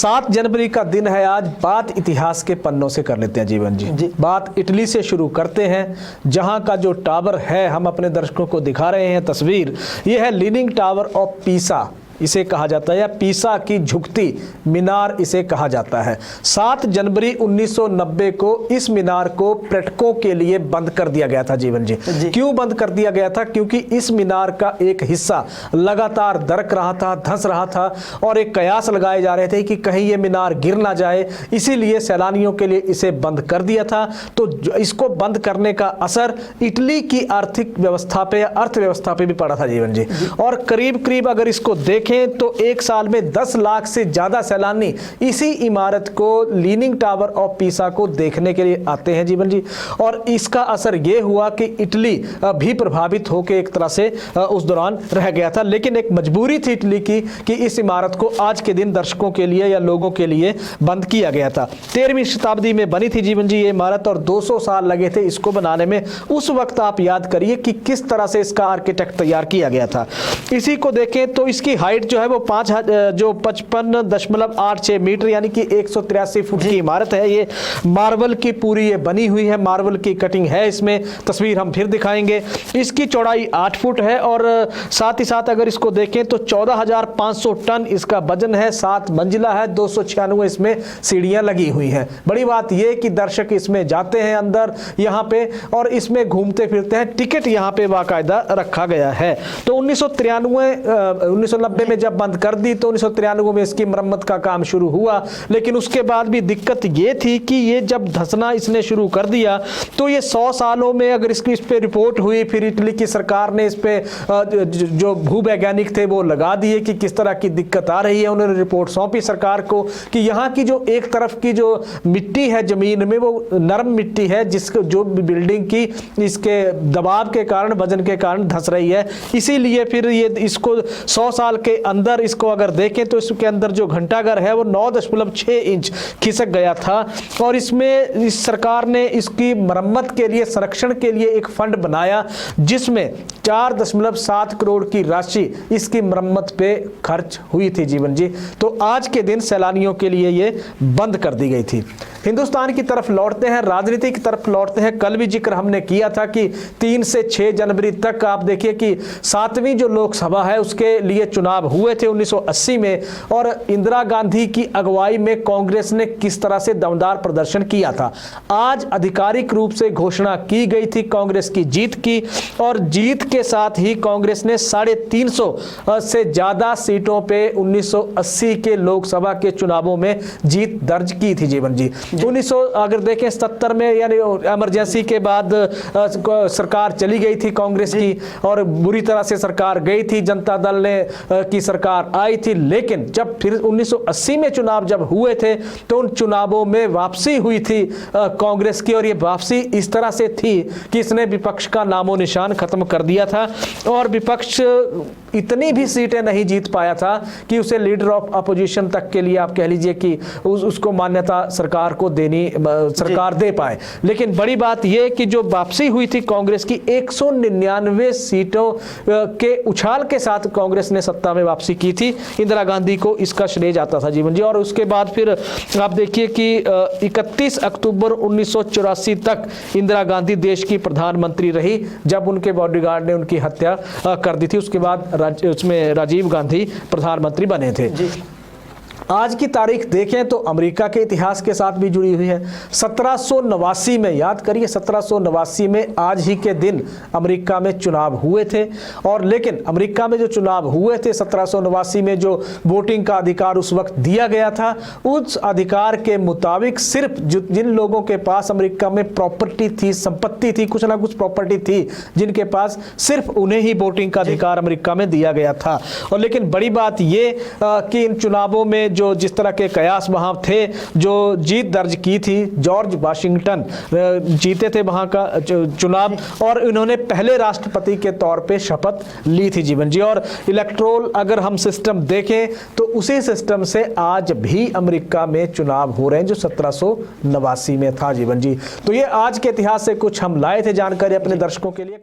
7 जनवरी का दिन है आज। बात इतिहास के पन्नों से कर लेते हैं जीवन जी। बात इटली से शुरू करते हैं, जहां का जो टावर है, हम अपने दर्शकों को दिखा रहे हैं तस्वीर। यह है लीनिंग टावर ऑफ पीसा, इसे कहा जाता है, या पीसा की झुकती मीनार इसे कहा जाता है। 7 जनवरी 1990 को इस मीनार को पर्यटकों के लिए बंद कर दिया गया था जीवन जी। क्यों बंद कर दिया गया था? क्योंकि इस मीनार का एक हिस्सा लगातार दरक रहा था, धंस रहा था, और एक कयास लगाए जा रहे थे कि कहीं ये मीनार गिर ना जाए, इसीलिए सैलानियों के लिए इसे बंद कर दिया था। तो इसको बंद करने का असर इटली की आर्थिक व्यवस्था पे, अर्थव्यवस्था पे भी पड़ा था जीवन जी। और करीब करीब अगर इसको देखें तो एक साल में 10 लाख से ज्यादा सैलानी इसी इमारत को, लीनिंग टावर ऑफ पीसा को देखने के लिए आते हैं जीवन जी। और इसका असर यह हुआ कि इटली भी प्रभावित होकर एक तरह से उस दौरान रह गया था। लेकिन एक मजबूरी थी इटली की कि इस इमारत को आज के दिन दर्शकों के लिए या लोगों के लिए बंद किया गया था। 13वीं शताब्दी में बनी थी जीवन जी ये इमारत, और 200 साल लगे थे इसको बनाने में। उस वक्त आप याद करिए कि किस तरह से इसका आर्किटेक्ट तैयार किया गया था। इसी को देखें तो इसकी हाइट जो है वो 55.86 मीटर यानी कि 183 फुट की इमारत है। ये मार्बल की पूरी ये बनी हुई है, मार्बल की कटिंग है इसमें, तस्वीर हम फिर दिखाएंगे। इसकी चौड़ाई 8 फुट है, और साथ ही साथ अगर इसको देखें तो 14,500 टन इसका वजन है। 7 मंजिला है, 296 इसमें सीढ़ियां लगी हुई हैं। बड़ी बात यह कि दर्शक इसमें जाते हैं अंदर यहाँ पे, और इसमें घूमते फिरते हैं। टिकट यहाँ पे बाकायदा रखा गया है। तो 1990 में जब बंद कर दी तो 1993 में इसकी मरम्मत का काम शुरू हुआ। लेकिन उसके बाद भी दिक्कत ये थी कि ये जब धंसना इसने शुरू कर दिया तो ये 100 सालों में अगर इसकी इस पे रिपोर्ट हुई, फिर इटली की सरकार ने इस पे जो भूवैज्ञानिक थे वो लगा दिए कि किस तरह की दिक्कत आ रही है। उन्होंने रिपोर्ट सौंपी सरकार को कि यहाँ की जो एक तरफ की जो मिट्टी है जमीन में वो नरम मिट्टी है, जिसको जो बिल्डिंग की इसके दबाव के कारण, वजन के कारण धंस रही है। इसीलिए फिर ये इसको 100 साल के अंदर इसको अगर देखें तो इसके अंदर जो घंटाघर है वो 9.6 इंच खिसक गया था। और इसमें इस सरकार ने इसकी मरम्मत के लिए, संरक्षण के लिए एक फंड बनाया, जिसमें 4.7 करोड़ की राशि इसकी मरम्मत पे खर्च हुई थी जीवन जी। तो आज के दिन सैलानियों के लिए ये बंद कर दी गई थी। हिंदुस्तान की तरफ लौटते हैं, राजनीति की तरफ लौटते हैं। कल भी जिक्र हमने किया था कि 3 से 6 जनवरी तक आप देखिए कि 7वीं जो लोकसभा है उसके लिए चुनाव हुए थे 1980 में, और इंदिरा गांधी की अगुवाई में कांग्रेस ने किस तरह से दमदार प्रदर्शन किया था। आज आधिकारिक रूप से घोषणा की गई थी कांग्रेस की जीत की, और जीत के साथ ही कांग्रेस ने 350 से ज्यादा सीटों पे 1980 के लोकसभा के चुनावों में जीत दर्ज की थी जीवन जी। 1900 अगर देखें 77 में यानी इमरजेंसी के बाद सरकार चली गई थी कांग्रेस की, और बुरी तरह से सरकार गई थी, जनता दल ने की सरकार आई थी। लेकिन जब फिर 1980 में चुनाव जब हुए थे तो उन चुनावों में वापसी हुई थी कांग्रेस की, और ये वापसी इस तरह से थी कि इसने विपक्ष का नामो निशान खत्म कर दिया था, और विपक्ष इतनी भी सीटें नहीं जीत पाया था कि उसे लीडर ऑफ अपोजिशन तक के लिए आप कह लीजिए कि उसको मान्यता सरकार को देनी, सरकार दे पाए। लेकिन बड़ी बात यह कि जो वापसी हुई थी कांग्रेस की, 199 सीटों के उछाल के साथ कांग्रेस ने सत्ता में वापसी की थी। इंदिरा गांधी को इसका श्रेय जाता था जीवन जी। और उसके बाद फिर आप देखिए कि 31 अक्टूबर 1984 तक इंदिरा गांधी देश की प्रधानमंत्री रही, जब उनके बॉडीगार्ड ने उनकी हत्या कर दी थी। उसके बाद उसमें राजीव गांधी प्रधानमंत्री बने थे। आज की तारीख देखें तो अमेरिका के इतिहास के साथ भी जुड़ी हुई है। 1789 में, याद करिए 1789 में आज ही के दिन अमेरिका में चुनाव हुए थे। और लेकिन अमेरिका में जो चुनाव हुए थे 1789 में, जो वोटिंग का अधिकार उस वक्त दिया गया था, उस अधिकार के मुताबिक सिर्फ जिन लोगों के पास अमेरिका में प्रॉपर्टी थी, संपत्ति थी, कुछ ना कुछ प्रॉपर्टी थी जिनके पास, सिर्फ उन्हें ही वोटिंग का अधिकार अमेरिका में दिया गया था। और लेकिन बड़ी बात ये कि इन चुनावों में जो जिस तरह के कयास वहां थे, जो जीत दर्ज की थी, जॉर्ज वाशिंगटन जीते थे वहां का चुनाव, और इन्होंने पहले राष्ट्रपति के तौर पे शपथ ली थी जीवन जी। और इलेक्ट्रोल अगर हम सिस्टम देखें तो उसी सिस्टम से आज भी अमेरिका में चुनाव हो रहे हैं जो 1789 में था जीवन जी। तो ये आज के इतिहास से कुछ हम लाए थे जानकारी अपने दर्शकों के लिए।